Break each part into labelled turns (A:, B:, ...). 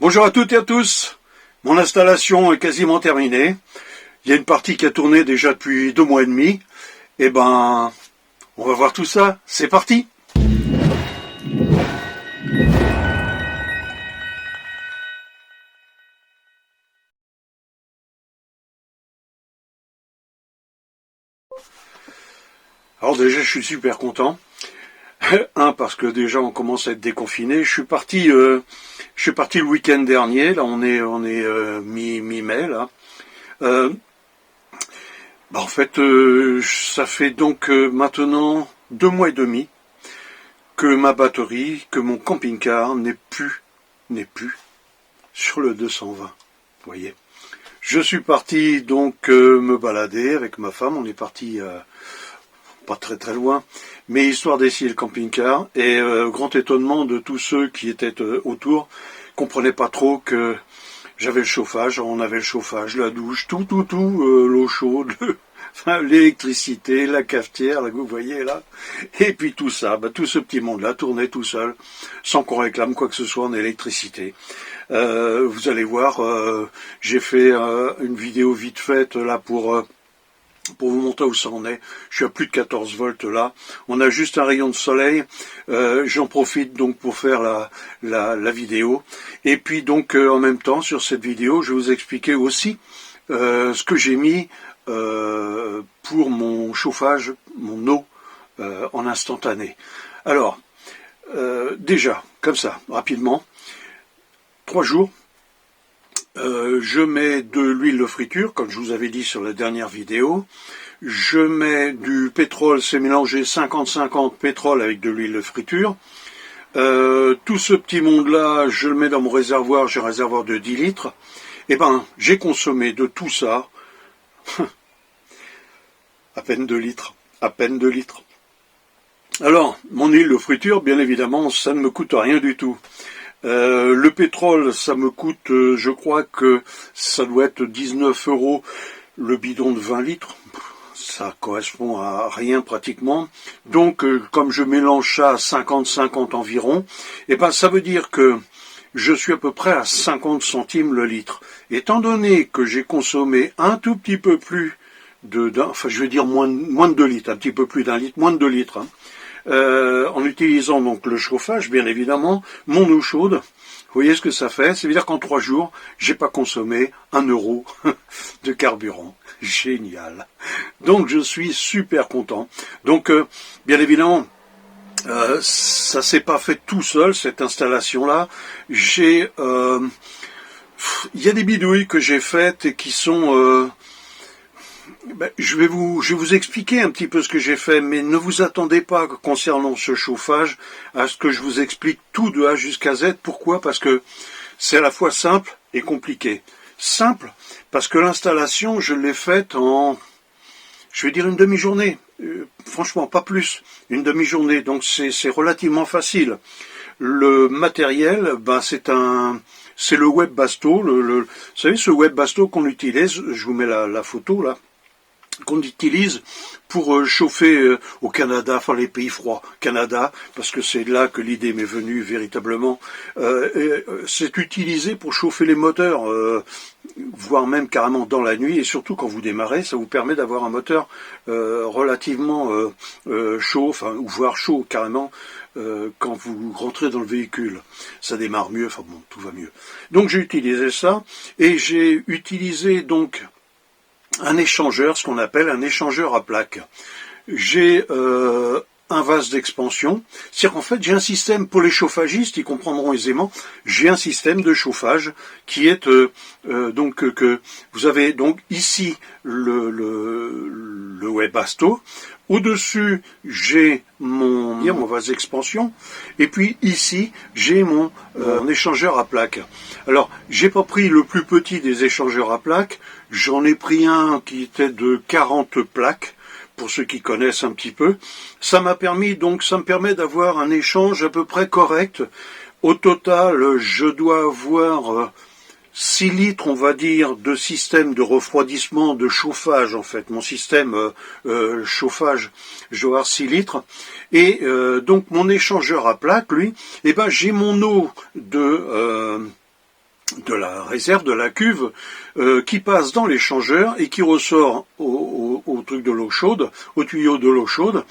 A: Bonjour à toutes et à tous. Mon installation est quasiment terminée. Il y a une partie qui a tourné déjà depuis 2 mois et demi. Eh ben, on va voir tout ça. C'est parti. Alors déjà, je suis super content. Parce que déjà, on commence à être déconfiné. Je suis parti le week-end dernier. Là, on est mi-mai là. En fait, ça fait donc maintenant 2 mois et demi que ma batterie, que mon camping-car n'est plus sur le 220. Vous voyez. Je suis parti donc me balader avec ma femme. On est parti pas très très loin, mais histoire d'essayer le camping-car. Et grand étonnement de tous ceux qui étaient autour, comprenaient pas trop que j'avais le chauffage. On avait le chauffage, la douche, tout, l'eau chaude, l'électricité, la cafetière, là que vous voyez là, et puis tout ça, tout ce petit monde-là tournait tout seul, sans qu'on réclame quoi que ce soit en électricité. Vous allez voir, j'ai fait une vidéo vite faite là pour vous montrer où ça en est. Je suis à plus de 14 volts là. On a juste un rayon de soleil. J'en profite donc pour faire la vidéo. Et puis donc en même temps sur cette vidéo, je vais vous expliquer aussi ce que j'ai mis pour mon chauffage, mon eau en instantané. Alors, déjà, comme ça, rapidement, 3 jours, je mets de l'huile de friture, comme je vous avais dit sur la dernière vidéo. Je mets du pétrole, c'est mélangé 50-50 pétrole avec de l'huile de friture. Tout ce petit monde-là, je le mets dans mon réservoir, j'ai un réservoir de 10 litres. Eh ben, j'ai consommé de tout ça à peine 2 litres. À peine 2 litres. Alors, mon huile de friture, bien évidemment, ça ne me coûte rien du tout. Le pétrole, ça me coûte, je crois que ça doit être 19 € le bidon de 20 litres. Ça correspond à rien pratiquement. Donc, comme je mélange ça à 50-50 environ, eh ben, ça veut dire que je suis à peu près à 50 centimes le litre. Étant donné que j'ai consommé un tout petit peu plus enfin, je vais dire moins de 2 litres, un petit peu plus d'1 litre, moins de 2 litres, en utilisant donc le chauffage, bien évidemment, mon eau chaude. Vous voyez ce que ça fait? C'est-à-dire qu'en 3 jours, j'ai pas consommé 1 € de carburant. Génial. Donc je suis super content. Donc bien évidemment, ça s'est pas fait tout seul cette installation-là. Il y a des bidouilles que j'ai faites et qui sont je vais vous expliquer un petit peu ce que j'ai fait, mais ne vous attendez pas concernant ce chauffage à ce que je vous explique tout de A jusqu'à Z. Pourquoi? Parce que c'est à la fois simple et compliqué. Simple, parce que l'installation, je l'ai faite en, je vais dire une demi-journée. Franchement, pas plus. Une demi-journée, donc c'est relativement facile. Le matériel, c'est le Webasto. Vous savez, ce Webasto qu'on utilise, je vous mets la photo là, qu'on utilise pour chauffer au Canada, enfin les pays froids, Canada, parce que c'est là que l'idée m'est venue véritablement. C'est utilisé pour chauffer les moteurs, voire même carrément dans la nuit, et surtout quand vous démarrez, ça vous permet d'avoir un moteur relativement chaud, enfin, ou voire chaud carrément, quand vous rentrez dans le véhicule. Ça démarre mieux, enfin bon, tout va mieux. Donc j'ai utilisé ça, et j'ai utilisé donc un échangeur, ce qu'on appelle un échangeur à plaques. J'ai un vase d'expansion, c'est-à-dire qu'en fait j'ai un système pour les chauffagistes, ils comprendront aisément, j'ai un système de chauffage qui est donc que vous avez donc ici le Webasto, au-dessus j'ai mon vase d'expansion, et puis ici j'ai mon échangeur à plaques. Alors j'ai pas pris le plus petit des échangeurs à plaques, j'en ai pris un qui était de 40 plaques, pour ceux qui connaissent un petit peu. Ça me permet d'avoir un échange à peu près correct. Au total, je dois avoir 6 litres, on va dire, de système de refroidissement, de chauffage, en fait. Mon système chauffage, je dois avoir 6 litres. Et donc, mon échangeur à plaques, lui, j'ai mon eau de de la réserve, de la cuve, qui passe dans l'échangeur et qui ressort au truc de l'eau chaude, au tuyau de l'eau chaude,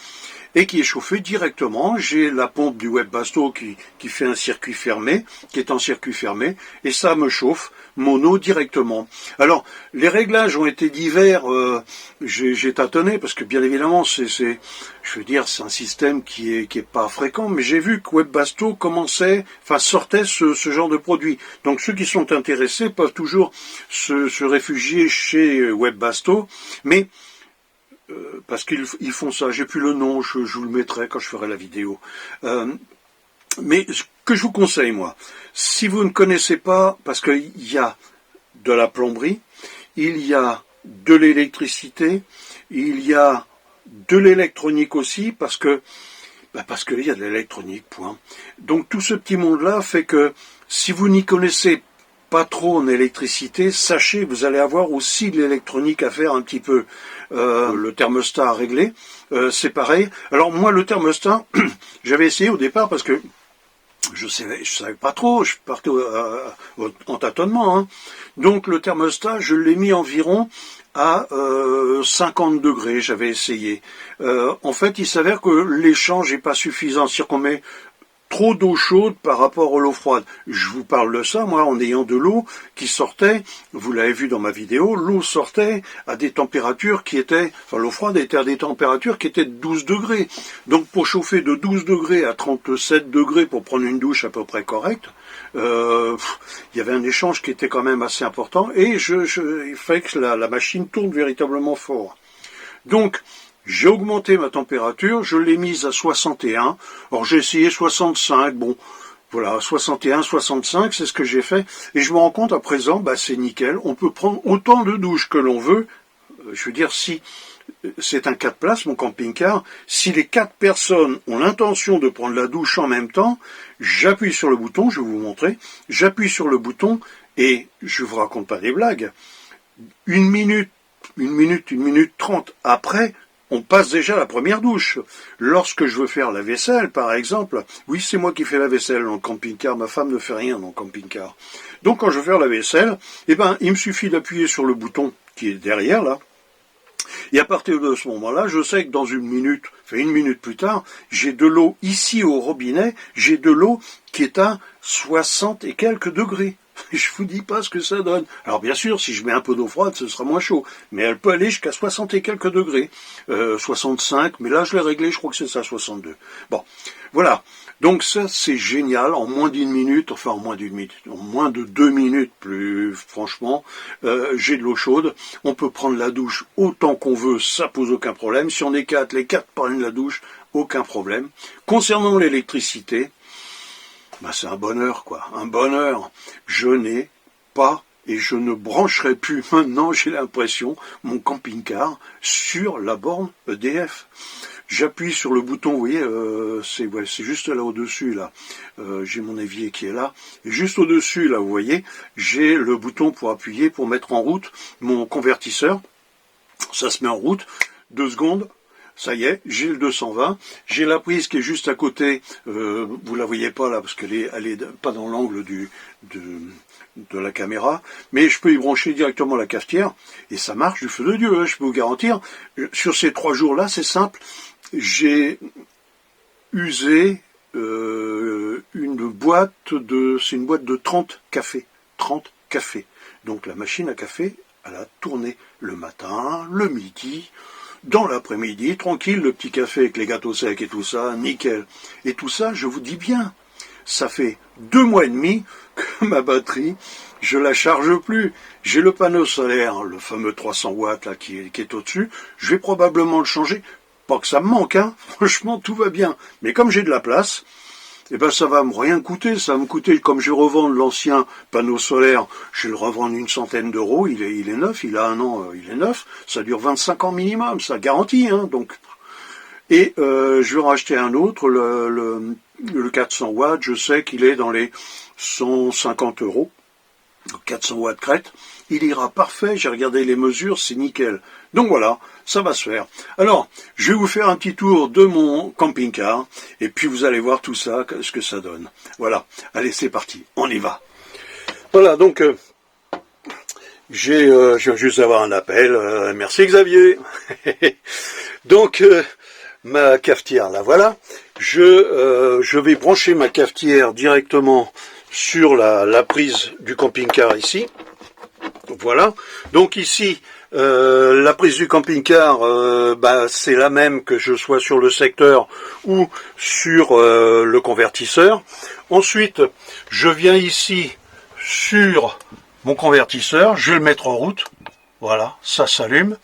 A: et qui est chauffé directement. J'ai la pompe du Webasto qui fait un circuit fermé, qui est en circuit fermé, et ça me chauffe mon eau directement. Alors, les réglages ont été divers, j'ai tâtonné, parce que bien évidemment, je veux dire, c'est un système qui est pas fréquent, mais j'ai vu que Webasto sortait ce genre de produit. Donc ceux qui sont intéressés peuvent toujours se réfugier chez Webasto, mais parce qu'ils font ça, j'ai plus le nom, je vous le mettrai quand je ferai la vidéo. Mais ce que je vous conseille, moi, si vous ne connaissez pas, parce qu'il y a de la plomberie, il y a de l'électricité, il y a de l'électronique aussi, parce qu'il y a de l'électronique, point. Donc tout ce petit monde-là fait que si vous n'y connaissez pas trop en électricité, sachez, vous allez avoir aussi de l'électronique à faire un petit peu. Le thermostat à régler, c'est pareil. Alors moi, le thermostat, j'avais essayé au départ parce que je savais pas trop, je partais en tâtonnement. Hein. Donc le thermostat, je l'ai mis environ à 50 degrés, j'avais essayé. En fait, il s'avère que l'échange n'est pas suffisant, c'est-à-dire qu'on met trop d'eau chaude par rapport à l'eau froide. Je vous parle de ça, moi, en ayant de l'eau qui sortait, vous l'avez vu dans ma vidéo, l'eau sortait à des températures l'eau froide était à des températures qui étaient de 12 degrés. Donc pour chauffer de 12 degrés à 37 degrés pour prendre une douche à peu près correcte, il y avait un échange qui était quand même assez important, et il fallait que la machine tourne véritablement fort. Donc, j'ai augmenté ma température, je l'ai mise à 61. Alors j'ai essayé 65, bon, voilà, 61, 65, c'est ce que j'ai fait. Et je me rends compte à présent, c'est nickel, on peut prendre autant de douches que l'on veut. Je veux dire, si c'est un 4 places, mon camping-car, si les 4 personnes ont l'intention de prendre la douche en même temps, j'appuie sur le bouton, je vais vous montrer, j'appuie sur le bouton et je vous raconte pas des blagues. Une minute 30 après, on passe déjà la première douche. Lorsque je veux faire la vaisselle, par exemple, oui, c'est moi qui fais la vaisselle dans le camping-car, ma femme ne fait rien dans le camping-car. Donc quand je veux faire la vaisselle, il me suffit d'appuyer sur le bouton qui est derrière, là, et à partir de ce moment-là, je sais que dans une minute plus tard, j'ai de l'eau ici au robinet, j'ai de l'eau qui est à 60 et quelques degrés. Je vous dis pas ce que ça donne. Alors bien sûr, si je mets un peu d'eau froide, ce sera moins chaud. Mais elle peut aller jusqu'à 60 et quelques degrés. 65, mais là je l'ai réglé, je crois que c'est ça, 62. Bon, voilà. Donc ça, c'est génial. En moins d'une minute, en moins de 2 minutes, plus franchement, j'ai de l'eau chaude. On peut prendre la douche autant qu'on veut, ça pose aucun problème. Si on est 4, les 4 prennent la douche, aucun problème. Concernant l'électricité, c'est un bonheur, quoi. Un bonheur. Je n'ai pas et je ne brancherai plus maintenant, j'ai l'impression, mon camping-car sur la borne EDF. J'appuie sur le bouton, vous voyez, c'est juste là au-dessus, là. J'ai mon évier qui est là. Et juste au-dessus, là, vous voyez, j'ai le bouton pour appuyer, pour mettre en route mon convertisseur. Ça se met en route. 2 secondes. Ça y est, j'ai le 220, j'ai la prise qui est juste à côté, vous la voyez pas là parce qu'elle est pas dans l'angle de la caméra, mais je peux y brancher directement la cafetière et ça marche du feu de Dieu, hein, je peux vous garantir. Sur ces 3 jours-là, c'est simple, j'ai usé une boîte de 30 cafés, 30 cafés. Donc la machine à café, elle a tourné le matin, le midi, dans l'après-midi, tranquille, le petit café avec les gâteaux secs et tout ça, nickel. Et tout ça, je vous dis bien, ça fait 2 mois et demi que ma batterie, je la charge plus. J'ai le panneau solaire, le fameux 300 watts là, qui est au-dessus, je vais probablement le changer. Pas que ça me manque, hein. Franchement, tout va bien. Mais comme j'ai de la place, ça va me rien coûter. Ça va me coûter, comme je revends l'ancien panneau solaire, je vais le revendre une centaine d'euros. Il est neuf, il a 1 an, il est neuf. Ça dure 25 ans minimum, ça garantit, hein. Donc, et je vais racheter un autre, le 400 watts. Je sais qu'il est dans les 150 euros. 400 watts crête. Il ira parfait. J'ai regardé les mesures, c'est nickel. Donc voilà, ça va se faire. Alors, je vais vous faire un petit tour de mon camping-car, et puis vous allez voir tout ça, ce que ça donne. Voilà, allez, c'est parti, on y va. Voilà, donc je viens juste d'avoir un appel. Merci Xavier. Donc ma cafetière, là voilà. Je vais brancher ma cafetière directement sur la prise du camping-car ici. Voilà. Donc ici, la prise du camping-car, c'est la même que je sois sur le secteur ou sur le convertisseur. Ensuite, je viens ici sur mon convertisseur, je vais le mettre en route. Voilà, ça s'allume.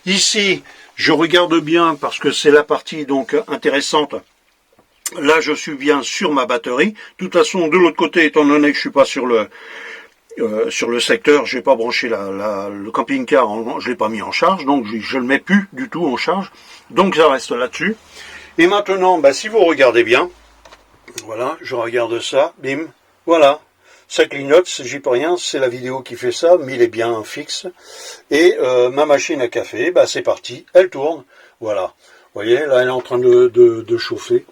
A: Ici, je regarde bien parce que c'est la partie donc intéressante. Là, je suis bien sur ma batterie. De toute façon, de l'autre côté, étant donné que je suis pas sur le secteur, je n'ai pas branché le camping-car, je l'ai pas mis en charge, donc je le mets plus du tout en charge. Donc ça reste là-dessus. Et maintenant, si vous regardez bien, voilà, je regarde ça, bim, voilà. Ça clignote, j'y peux rien, c'est la vidéo qui fait ça, mais il est bien fixe. Et ma machine à café, c'est parti, elle tourne, voilà. Vous voyez, là elle est en train de chauffer.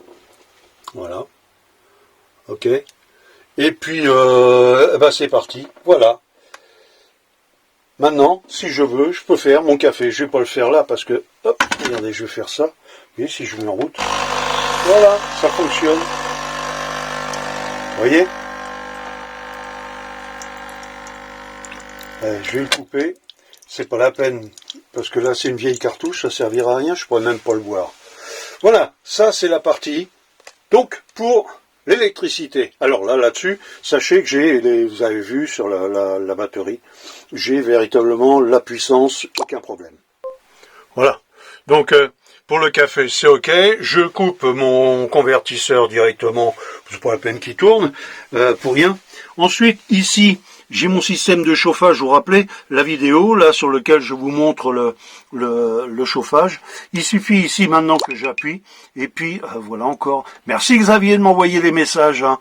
A: Voilà. Ok. Et puis, c'est parti, voilà. Maintenant, si je veux, je peux faire mon café. Je vais pas le faire là parce que, hop, regardez, je vais faire ça. Et si je mets en route, voilà, ça fonctionne. Vous voyez? Je vais le couper, c'est pas la peine, parce que là c'est une vieille cartouche, ça servira à rien, je pourrais même pas le boire. Voilà, ça c'est la partie, donc pour l'électricité. Alors là-dessus, sachez que vous avez vu sur la batterie, j'ai véritablement la puissance, aucun problème. Voilà, donc pour le café c'est ok, je coupe mon convertisseur directement, c'est pas la peine qu'il tourne, pour rien. Ensuite ici, j'ai mon système de chauffage, vous vous rappelez la vidéo là sur lequel je vous montre le chauffage. Il suffit ici maintenant que j'appuie et puis voilà encore. Merci Xavier de m'envoyer les messages. Hein.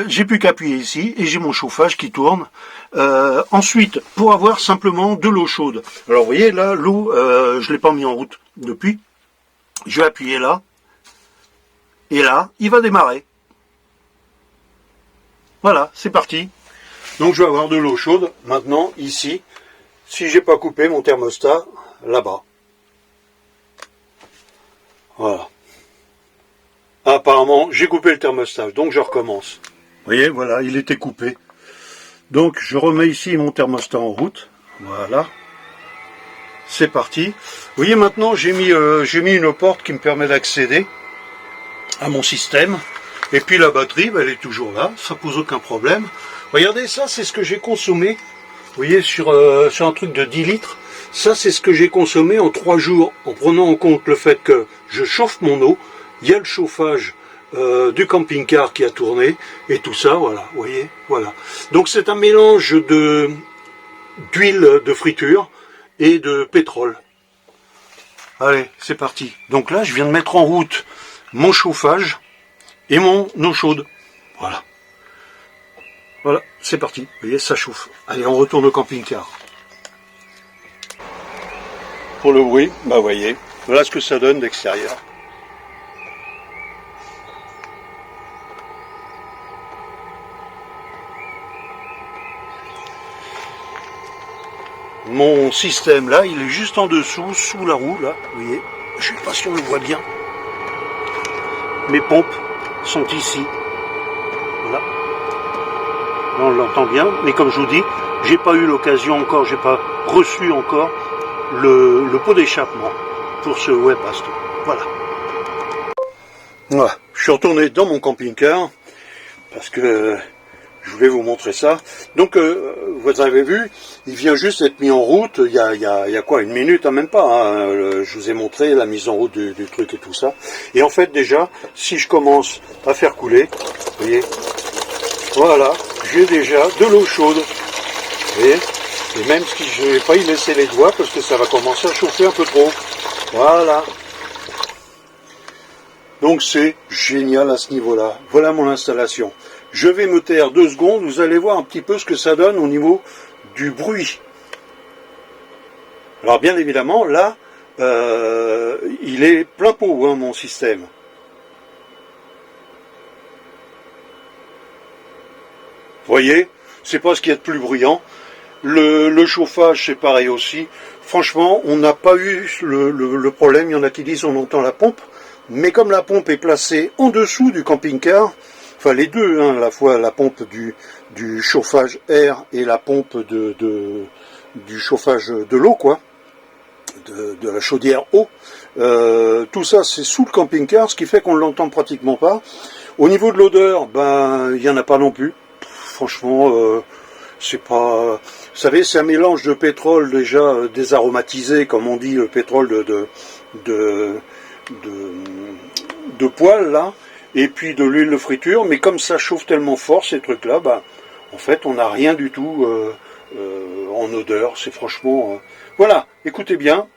A: J'ai plus qu'à appuyer ici et j'ai mon chauffage qui tourne. Ensuite, pour avoir simplement de l'eau chaude. Alors vous voyez là, l'eau, je l'ai pas mis en route depuis. Je vais appuyer là et là, il va démarrer. Voilà, c'est parti. Donc je vais avoir de l'eau chaude maintenant ici, si j'ai pas coupé mon thermostat là-bas. Voilà. Apparemment, j'ai coupé le thermostat, donc je recommence. Vous voyez, voilà, il était coupé. Donc je remets ici mon thermostat en route. Voilà. C'est parti. Vous voyez maintenant, j'ai mis une porte qui me permet d'accéder à mon système. Et puis la batterie, elle est toujours là, ça pose aucun problème. Regardez, ça c'est ce que j'ai consommé. Vous voyez, sur un truc de 10 litres, ça c'est ce que j'ai consommé en 3 jours, en prenant en compte le fait que je chauffe mon eau, il y a le chauffage du camping-car qui a tourné, et tout ça, voilà, vous voyez, voilà. Donc c'est un mélange d'huile de friture et de pétrole. Allez, c'est parti. Donc là, je viens de mettre en route mon chauffage et mon eau chaude. Voilà. Voilà, c'est parti. Vous voyez, ça chauffe. Allez, on retourne au camping-car. Pour le bruit, vous voyez, voilà ce que ça donne d'extérieur. Mon système là, il est juste en dessous, sous la roue là, vous voyez. Je ne sais pas si on le voit bien. Mes pompes sont ici. Voilà. Là, on l'entend bien, mais comme je vous dis, j'ai pas eu l'occasion encore, j'ai pas reçu encore le pot d'échappement pour ce Webasto. Voilà. Voilà. Je suis retourné dans mon camping-car parce que je voulais vous montrer ça. Donc, vous avez vu, il vient juste d'être mis en route. Il y a quoi, une minute, hein, même pas. Hein, je vous ai montré la mise en route du truc et tout ça. Et en fait, déjà, si je commence à faire couler, vous voyez, voilà, j'ai déjà de l'eau chaude. Vous voyez, et même si je ne vais pas y laisser les doigts parce que ça va commencer à chauffer un peu trop. Voilà. Donc c'est génial à ce niveau-là. Voilà mon installation. Je vais me taire 2 secondes, vous allez voir un petit peu ce que ça donne au niveau du bruit. Alors bien évidemment, là, il est plein pot, hein, mon système. Vous voyez, c'est pas ce qu'il y a de plus bruyant. Le chauffage, c'est pareil aussi. Franchement, on n'a pas eu le problème. Il y en a qui disent on entend la pompe. Mais comme la pompe est placée en dessous du camping-car, enfin les deux, hein, à la fois la pompe du chauffage air et la pompe du chauffage de l'eau, quoi, de la chaudière eau, tout ça c'est sous le camping-car, ce qui fait qu'on ne l'entend pratiquement pas. Au niveau de l'odeur, ben il n'y en a pas non plus. Franchement, c'est pas... Vous savez, c'est un mélange de pétrole déjà désaromatisé, comme on dit, le pétrole de poêle, là, et puis de l'huile de friture, mais comme ça chauffe tellement fort, ces trucs-là, ben, en fait, on n'a rien du tout en odeur. C'est franchement... Voilà, écoutez bien.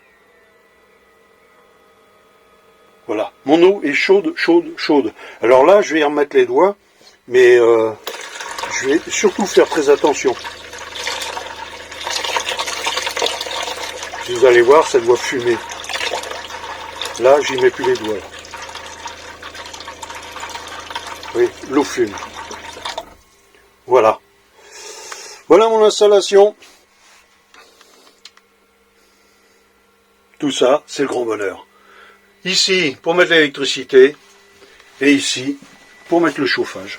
A: Voilà, mon eau est chaude, chaude, chaude. Alors là, je vais y remettre les doigts, mais je vais surtout faire très attention. Vous allez voir, ça doit fumer. Là, j'y mets plus les doigts. Oui, l'eau fume. Voilà. Voilà mon installation. Tout ça, c'est le grand bonheur. Ici, pour mettre l'électricité, et ici, pour mettre le chauffage.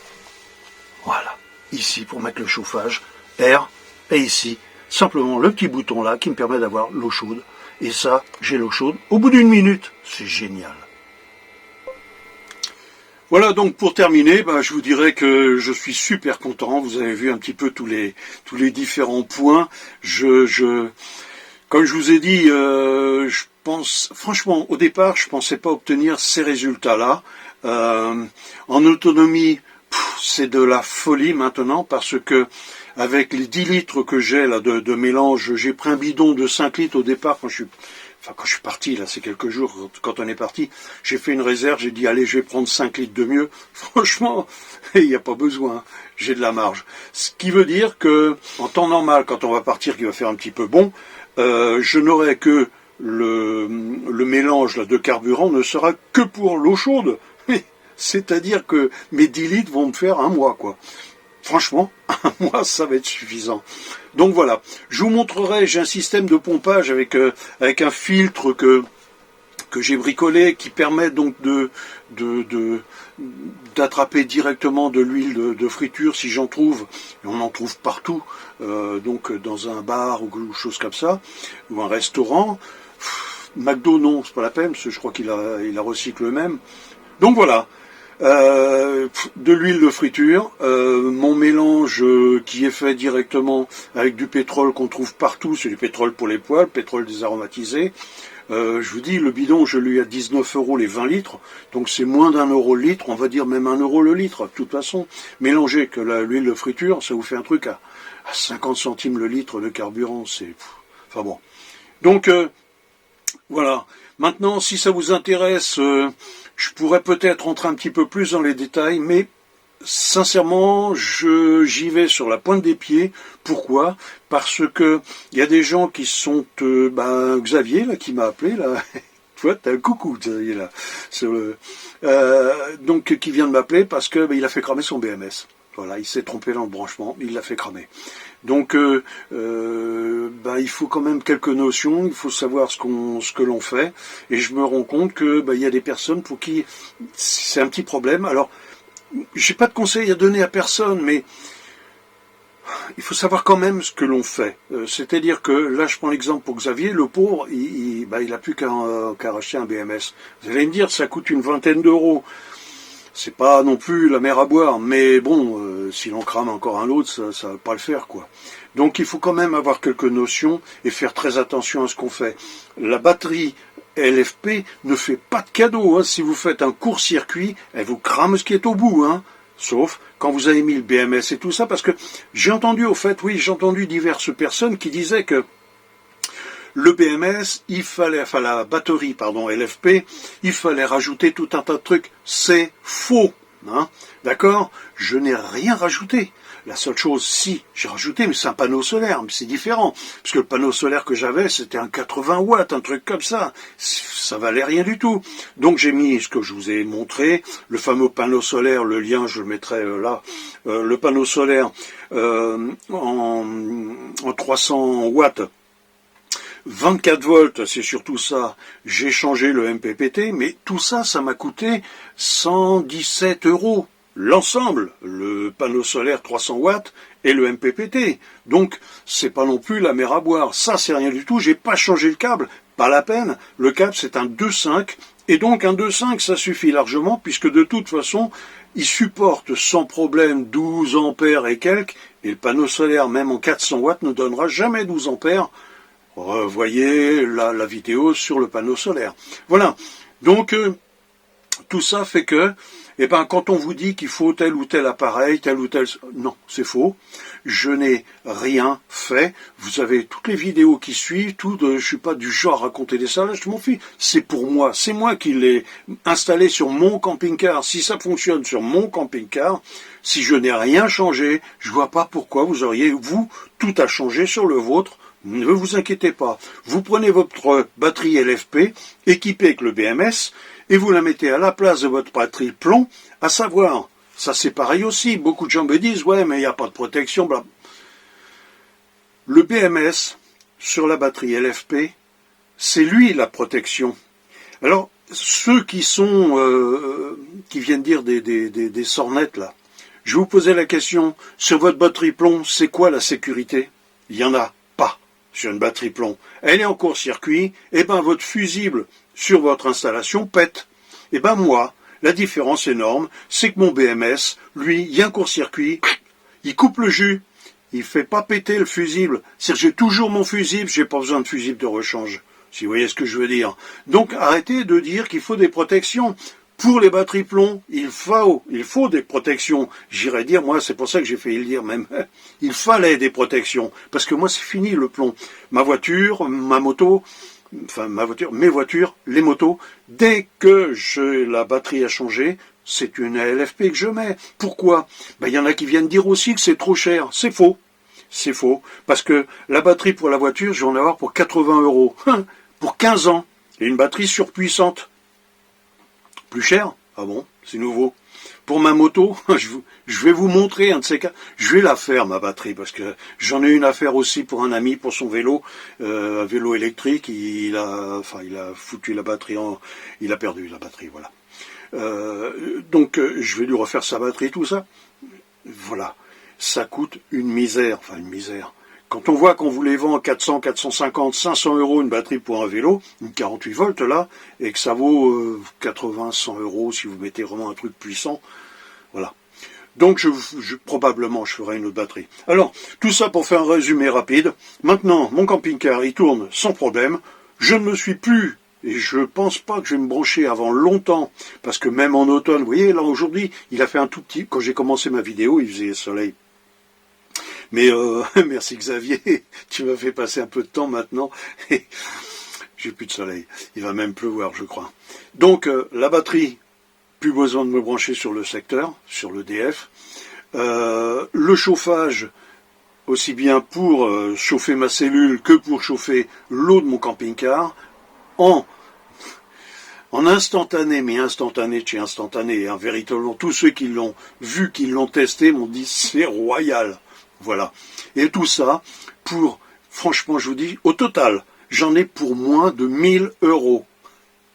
A: Voilà. Ici, pour mettre le chauffage, air, et ici, simplement le petit bouton là qui me permet d'avoir l'eau chaude. Et ça, j'ai l'eau chaude au bout d'une minute. C'est génial. Voilà, donc pour terminer, je vous dirais que je suis super content. Vous avez vu un petit peu tous les différents points. Comme je vous ai dit, je pense, franchement, au départ, je pensais pas obtenir ces résultats-là. En autonomie, c'est de la folie maintenant, parce que avec les 10 litres que j'ai là de mélange, j'ai pris un bidon de 5 litres au départ quand je suis parti, là, c'est quelques jours, quand on est parti, j'ai fait une réserve, j'ai dit, allez, je vais prendre 5 litres de mieux. Franchement, il n'y a pas besoin, j'ai de la marge. Ce qui veut dire que, en temps normal, quand on va partir, qui va faire un petit peu bon, je n'aurai que le mélange là, de carburant ne sera que pour l'eau chaude. C'est-à-dire que mes 10 litres vont me faire un mois, quoi. Franchement, un mois, ça va être suffisant. Donc voilà, je vous montrerai, j'ai un système de pompage avec un filtre que j'ai bricolé qui permet donc d'attraper directement de l'huile de friture si j'en trouve, et on en trouve partout, donc dans un bar ou quelque chose comme ça, ou un restaurant. McDo non, c'est pas la peine, parce que je crois qu'il a recycle eux-mêmes. Donc voilà. De l'huile de friture, mon mélange qui est fait directement avec du pétrole qu'on trouve partout, c'est du pétrole pour les poêles, pétrole désaromatisé. Je vous dis, le bidon, je lui ai à 19 € les 20 litres, donc c'est moins d'1 € le litre, on va dire même 1 € le litre, de toute façon. Mélangez que l'huile de friture, ça vous fait un truc à 50 centimes le litre de carburant, c'est... Enfin bon. Donc, voilà. Maintenant, si ça vous intéresse... je pourrais peut-être rentrer un petit peu plus dans les détails, mais sincèrement, j'y vais sur la pointe des pieds. Pourquoi? Parce que il y a des gens qui sont, Xavier là, qui m'a appelé là. Tu vois, t'as un coucou Xavier là, donc qui vient de m'appeler parce que il a fait cramer son BMS. Voilà, il s'est trompé dans le branchement, il l'a fait cramer. Donc, il faut quand même quelques notions, il faut savoir ce que l'on fait. Et je me rends compte que il y a des personnes pour qui c'est un petit problème. Alors, j'ai pas de conseils à donner à personne, mais il faut savoir quand même ce que l'on fait. C'est-à-dire que là, je prends l'exemple pour Xavier, le pauvre, il a plus qu'à racheter un BMS. Vous allez me dire, ça coûte une vingtaine d'euros. C'est pas non plus la mer à boire, mais bon, si l'on crame encore un autre, ça va pas le faire, quoi. Donc il faut quand même avoir quelques notions et faire très attention à ce qu'on fait. La batterie LFP ne fait pas de cadeau, hein. Si vous faites un court-circuit, elle vous crame ce qui est au bout, hein. Sauf quand vous avez mis le BMS et tout ça, parce que j'ai entendu diverses personnes qui disaient que le BMS, la batterie, LFP, il fallait rajouter tout un tas de trucs. C'est faux. Hein, d'accord? Je n'ai rien rajouté. La seule chose, si, j'ai rajouté, mais c'est un panneau solaire, mais c'est différent. Parce que le panneau solaire que j'avais, c'était un 80 watts, un truc comme ça. Ça valait rien du tout. Donc j'ai mis ce que je vous ai montré, le fameux panneau solaire, le lien, je le mettrai là, le panneau solaire en 300 watts. 24 volts, c'est surtout ça. J'ai changé le MPPT, mais tout ça, ça m'a coûté 117 €. L'ensemble, le panneau solaire 300 watts et le MPPT. Donc, c'est pas non plus la mer à boire. Ça, c'est rien du tout. J'ai pas changé le câble. Pas la peine. Le câble, c'est un 2.5. Et donc, un 2.5, ça suffit largement, puisque de toute façon, il supporte sans problème 12 ampères et quelques. Et le panneau solaire, même en 400 watts, ne donnera jamais 12 ampères. Revoyez la vidéo sur le panneau solaire. Voilà. Donc, tout ça fait que, quand on vous dit qu'il faut tel ou tel appareil, tel ou tel... Non, c'est faux. Je n'ai rien fait. Vous avez toutes les vidéos qui suivent, je suis pas du genre à raconter des salades, je m'en fiche. C'est pour moi. C'est moi qui l'ai installé sur mon camping-car. Si ça fonctionne sur mon camping-car, si je n'ai rien changé, je vois pas pourquoi vous auriez, vous, tout à changer sur le vôtre. Ne vous inquiétez pas. Vous prenez votre batterie LFP, équipée avec le BMS, et vous la mettez à la place de votre batterie plomb, à savoir, ça c'est pareil aussi, beaucoup de gens me disent, ouais, mais il n'y a pas de protection, bla. Le BMS, sur la batterie LFP, c'est lui la protection. Alors, ceux qui viennent dire des sornettes, là, je vais vous poser la question, sur votre batterie plomb, c'est quoi la sécurité? Il y en a pas sur une batterie plomb. Elle est en court-circuit, votre fusible sur votre installation pète. Moi, la différence énorme, c'est que mon BMS, lui, il y a un court-circuit, il coupe le jus, il fait pas péter le fusible. C'est-à-dire j'ai toujours mon fusible, j'ai pas besoin de fusible de rechange, si vous voyez ce que je veux dire. Donc arrêtez de dire qu'il faut des protections. Pour les batteries plomb, il faut des protections. J'irais dire, moi, c'est pour ça que j'ai fait le dire même, il fallait des protections. Parce que moi, c'est fini le plomb. Ma voiture, mes voitures, les motos, dès que la batterie a changé, c'est une LFP que je mets. Pourquoi? Il y en a qui viennent dire aussi que c'est trop cher. C'est faux. C'est faux. Parce que la batterie pour la voiture, je vais en avoir pour 80 €. Pour 15 ans. Et une batterie surpuissante. Plus cher? Ah bon? C'est nouveau. Pour ma moto, je vais vous montrer un de ces cas. Je vais la faire, ma batterie, parce que j'en ai une à faire aussi pour un ami, pour son vélo, un vélo électrique. Il a foutu la batterie il a perdu la batterie, voilà. Donc, je vais lui refaire sa batterie, tout ça. Voilà. Ça coûte une misère, une misère. Quand on voit qu'on vous les vend 400, 450, 500 € une batterie pour un vélo, une 48 volts là, et que ça vaut 80, 100 € si vous mettez vraiment un truc puissant, voilà. Donc probablement je ferai une autre batterie. Alors, tout ça pour faire un résumé rapide. Maintenant, mon camping-car, il tourne sans problème. Je ne me suis plus, et je pense pas que je vais me brancher avant longtemps, parce que même en automne, vous voyez, là aujourd'hui, il a fait un tout petit, quand j'ai commencé ma vidéo, il faisait soleil. Mais merci Xavier, tu m'as fait passer un peu de temps maintenant. J'ai plus de soleil. Il va même pleuvoir, je crois. Donc la batterie, plus besoin de me brancher sur le secteur, sur le DF. Le chauffage, aussi bien pour chauffer ma cellule que pour chauffer l'eau de mon camping-car, en instantané, mais instantané de chez instantané, véritablement, tous ceux qui l'ont vu, qui l'ont testé, m'ont dit c'est royal. Voilà. Et tout ça pour, franchement, je vous dis, au total, j'en ai pour moins de 1000 €.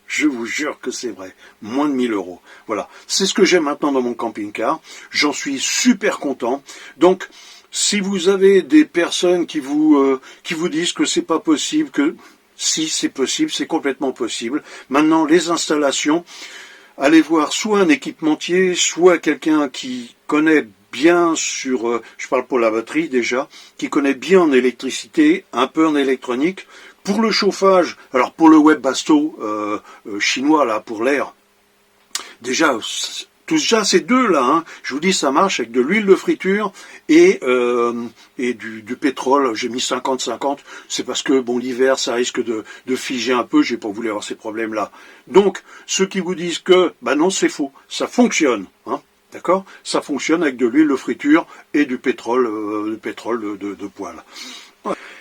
A: Je vous jure que c'est vrai. Moins de 1000 €. Voilà. C'est ce que j'ai maintenant dans mon camping-car. J'en suis super content. Donc, si vous avez des personnes qui vous disent que c'est pas possible, que si c'est possible, c'est complètement possible. Maintenant, les installations, allez voir soit un équipementier, soit quelqu'un qui connaît bien je parle pour la batterie déjà, qui connaît bien en électricité, un peu en électronique. Pour le chauffage, alors pour le Webasto chinois là, pour l'air, déjà ces deux là, je vous dis ça marche avec de l'huile de friture et du pétrole. J'ai mis 50-50, c'est parce que bon l'hiver ça risque de figer un peu, j'ai pas voulu avoir ces problèmes là. Donc ceux qui vous disent que non c'est faux, ça fonctionne, D'accord? Ça fonctionne avec de l'huile de friture et du pétrole, de poêle.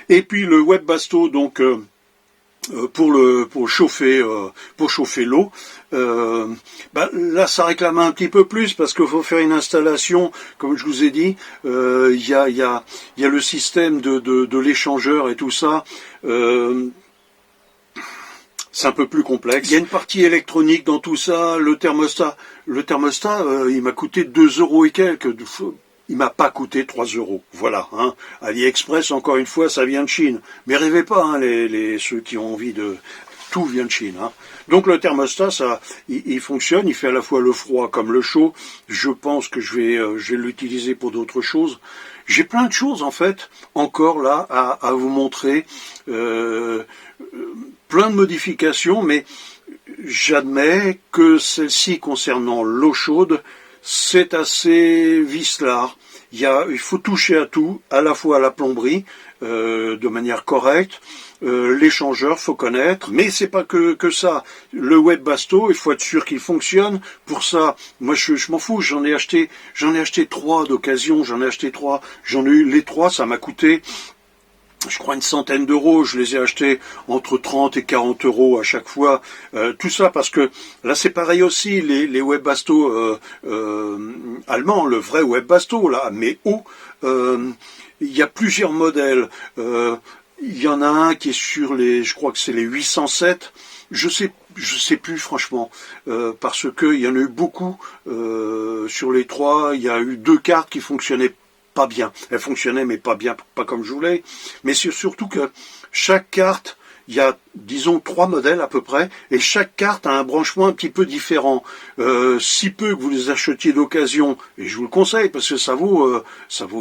A: Et puis le Webasto, donc pour chauffer l'eau, là ça réclame un petit peu plus parce qu'il faut faire une installation, comme je vous ai dit, il y a le système de l'échangeur et tout ça. C'est un peu plus complexe. Il y a une partie électronique dans tout ça. Le thermostat, il m'a coûté 2 euros et quelques. Il m'a pas coûté 3 euros. Voilà. Hein. AliExpress, encore une fois, ça vient de Chine. Mais rêvez pas, hein, ceux qui ont envie de... Tout vient de Chine. Hein. Donc le thermostat, il fonctionne. Il fait à la fois le froid comme le chaud. Je pense que je vais l'utiliser pour d'autres choses. J'ai plein de choses, en fait, encore là, à vous montrer. Plein de modifications, mais j'admets que celle-ci concernant l'eau chaude, c'est assez vicelard. Il faut toucher à tout, à la fois à la plomberie, de manière correcte. L'échangeur, faut connaître, mais c'est pas que ça. Le Webasto, il faut être sûr qu'il fonctionne. Pour ça, moi je m'en fous. J'en ai acheté 3 d'occasion. J'en ai eu les 3. Ça m'a coûté, je crois, une centaine d'euros. Je les ai achetés entre 30 et 40 euros à chaque fois. Tout ça parce que là c'est pareil aussi, les Webasto allemands, le vrai Webasto là, mais haut. Il y a plusieurs modèles. Il y en a un qui est sur je crois que c'est les 807. Je sais plus franchement, parce que il y en a eu beaucoup sur les 3. Il y a eu 2 cartes qui fonctionnaient pas bien. Elle fonctionnait mais pas bien, pas comme je voulais. Mais c'est surtout que chaque carte, il y a, disons, 3 modèles à peu près, et chaque carte a un branchement un petit peu différent. Si peu que vous les achetiez d'occasion, et je vous le conseille, parce que ça vaut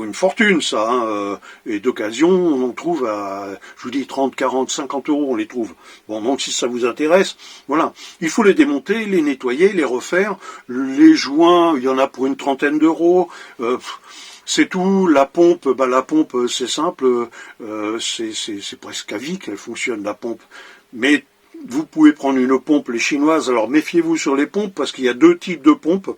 A: une fortune, ça, hein, et d'occasion, on en trouve à, je vous dis, 30, 40, 50 euros, on les trouve. Bon, donc si ça vous intéresse, voilà. Il faut les démonter, les nettoyer, les refaire. Les joints, il y en a pour une trentaine d'euros. C'est tout. La pompe, c'est simple, c'est presque à vie qu'elle fonctionne, la pompe. Mais vous pouvez prendre une pompe, les chinoises. Alors méfiez-vous sur les pompes parce qu'il y a 2 types de pompes.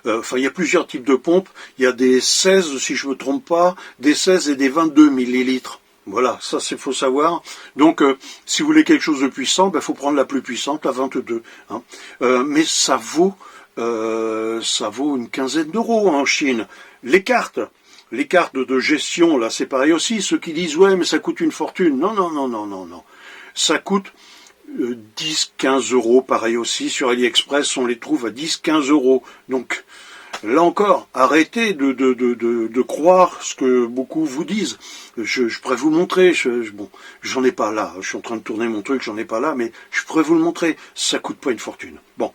A: Il y a plusieurs types de pompes. Il y a des 16, si je me trompe pas, des 16 et des 22 millilitres. Voilà, ça c'est faut savoir. Donc, si vous voulez quelque chose de puissant, faut prendre la plus puissante, la 22. Hein. Mais ça vaut une quinzaine d'euros en Chine. Les cartes de gestion, là, c'est pareil aussi. Ceux qui disent, ouais, mais ça coûte une fortune. Non. Ça coûte 10, 15 euros, pareil aussi. Sur AliExpress, on les trouve à 10, 15 euros. Donc, là encore, arrêtez de croire ce que beaucoup vous disent. Je pourrais vous montrer, bon, j'en ai pas là. Je suis en train de tourner mon truc, j'en ai pas là, mais je pourrais vous le montrer. Ça coûte pas une fortune. Bon.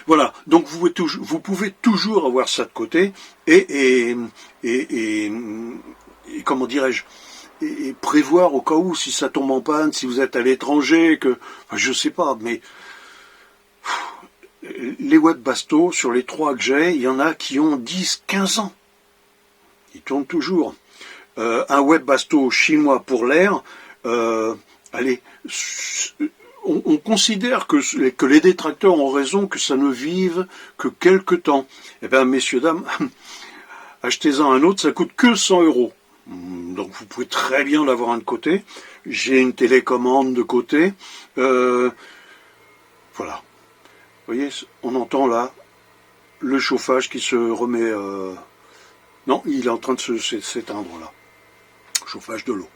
A: Voilà, donc vous pouvez toujours avoir ça de côté et comment dirais-je, et prévoir au cas où, si ça tombe en panne, si vous êtes à l'étranger, je sais pas, mais les Webasto, sur les 3 que j'ai, il y en a qui ont 10, 15 ans. Ils tournent toujours. Un Webasto chinois pour l'air, allez, on considère que les détracteurs ont raison, que ça ne vive que quelque temps. Eh bien, messieurs, dames, achetez-en un autre, ça coûte que 100 euros. Donc vous pouvez très bien l'avoir un de côté. J'ai une télécommande de côté. Voilà. Vous voyez, on entend là le chauffage qui se remet... Non, il est en train de s'éteindre là. Chauffage de l'eau.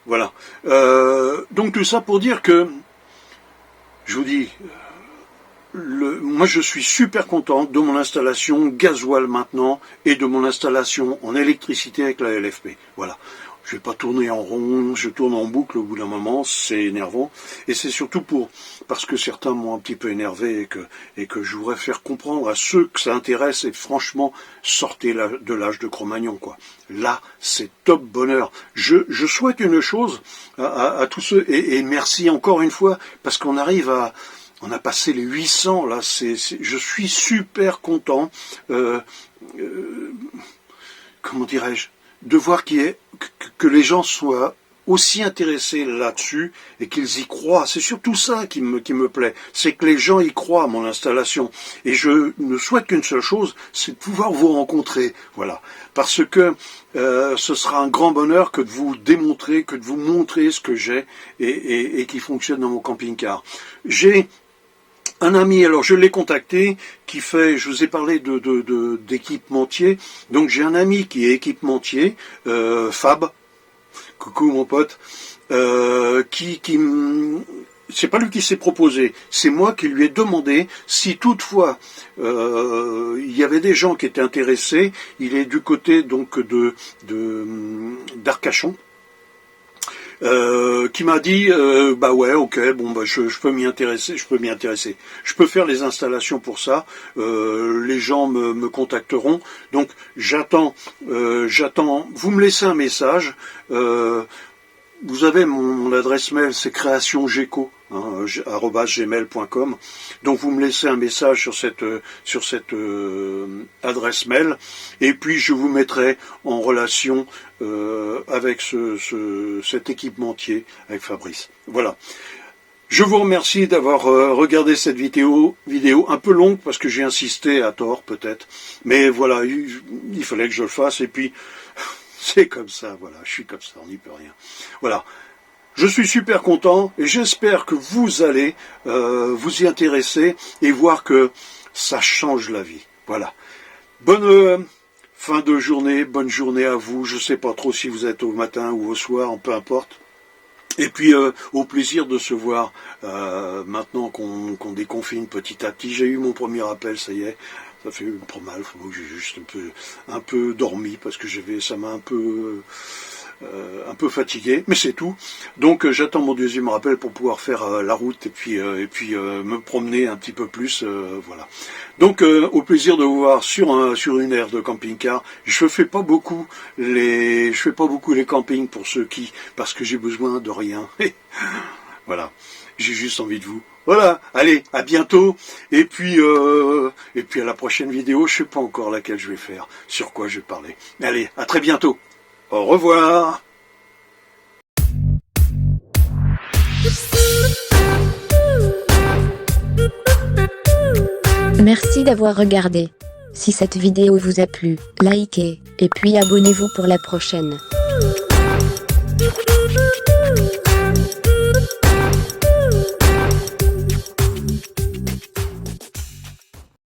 A: Voilà. Donc tout ça pour dire que je vous dis, moi je suis super content de mon installation gasoil maintenant et de mon installation en électricité avec la LFP. Voilà. Je vais pas tourner en rond, je tourne en boucle au bout d'un moment, c'est énervant. Et c'est surtout parce que certains m'ont un petit peu énervé et que je voudrais faire comprendre à ceux que ça intéresse, et franchement, sortez de l'âge de Cro-Magnon, quoi. Là, c'est top bonheur. Je souhaite une chose à tous ceux, et merci encore une fois, parce qu'on arrive on a passé les 800, là, je suis super content, comment dirais-je, de voir que les gens soient aussi intéressés là-dessus et qu'ils y croient. C'est surtout ça qui me plaît, c'est que les gens y croient à mon installation. Et je ne souhaite qu'une seule chose, c'est de pouvoir vous rencontrer. Voilà, parce que ce sera un grand bonheur que de vous démontrer, que de vous montrer ce que j'ai et qui fonctionne dans mon camping-car. J'ai un ami, alors je l'ai contacté, qui fait, je vous ai parlé d'équipementier, donc j'ai un ami qui est équipementier, Fab, coucou mon pote, c'est pas lui qui s'est proposé, c'est moi qui lui ai demandé si toutefois il y avait des gens qui étaient intéressés. Il est du côté donc d'Arcachon. Qui m'a dit bah ouais, ok, bon bah je peux m'y intéresser, je peux faire les installations pour ça, les gens me contacteront, donc j'attends, vous me laissez un message, vous avez mon adresse mail, c'est créationgeco, @gmail.com. Donc vous me laissez un message sur cette adresse mail, et puis je vous mettrai en relation avec cet équipementier, avec Fabrice. Voilà. Je vous remercie d'avoir regardé cette vidéo un peu longue parce que j'ai insisté à tort peut-être, mais voilà, il fallait que je le fasse, et puis c'est comme ça, voilà, je suis comme ça, on n'y peut rien. Voilà. Je suis super content et j'espère que vous allez vous y intéresser et voir que ça change la vie. Voilà. Bonne fin de journée, bonne journée à vous. Je ne sais pas trop si vous êtes au matin ou au soir, peu importe. Et puis au plaisir de se voir maintenant qu'on déconfine petit à petit. J'ai eu mon premier appel, ça y est. Ça fait pas mal, faut que j'ai juste un peu dormi parce que ça m'a un peu fatigué, mais c'est tout. Donc j'attends mon deuxième rappel pour pouvoir faire la route et puis me promener un petit peu plus, voilà. Donc au plaisir de vous voir sur une aire de camping-car. Je fais pas beaucoup les campings parce que j'ai besoin de rien. Voilà, j'ai juste envie de vous. Voilà, allez, à bientôt, et puis à la prochaine vidéo, je sais pas encore laquelle je vais faire, sur quoi je vais parler. Allez, à très bientôt. Au revoir.
B: Merci d'avoir regardé. Si cette vidéo vous a plu, likez, et puis abonnez-vous pour la prochaine.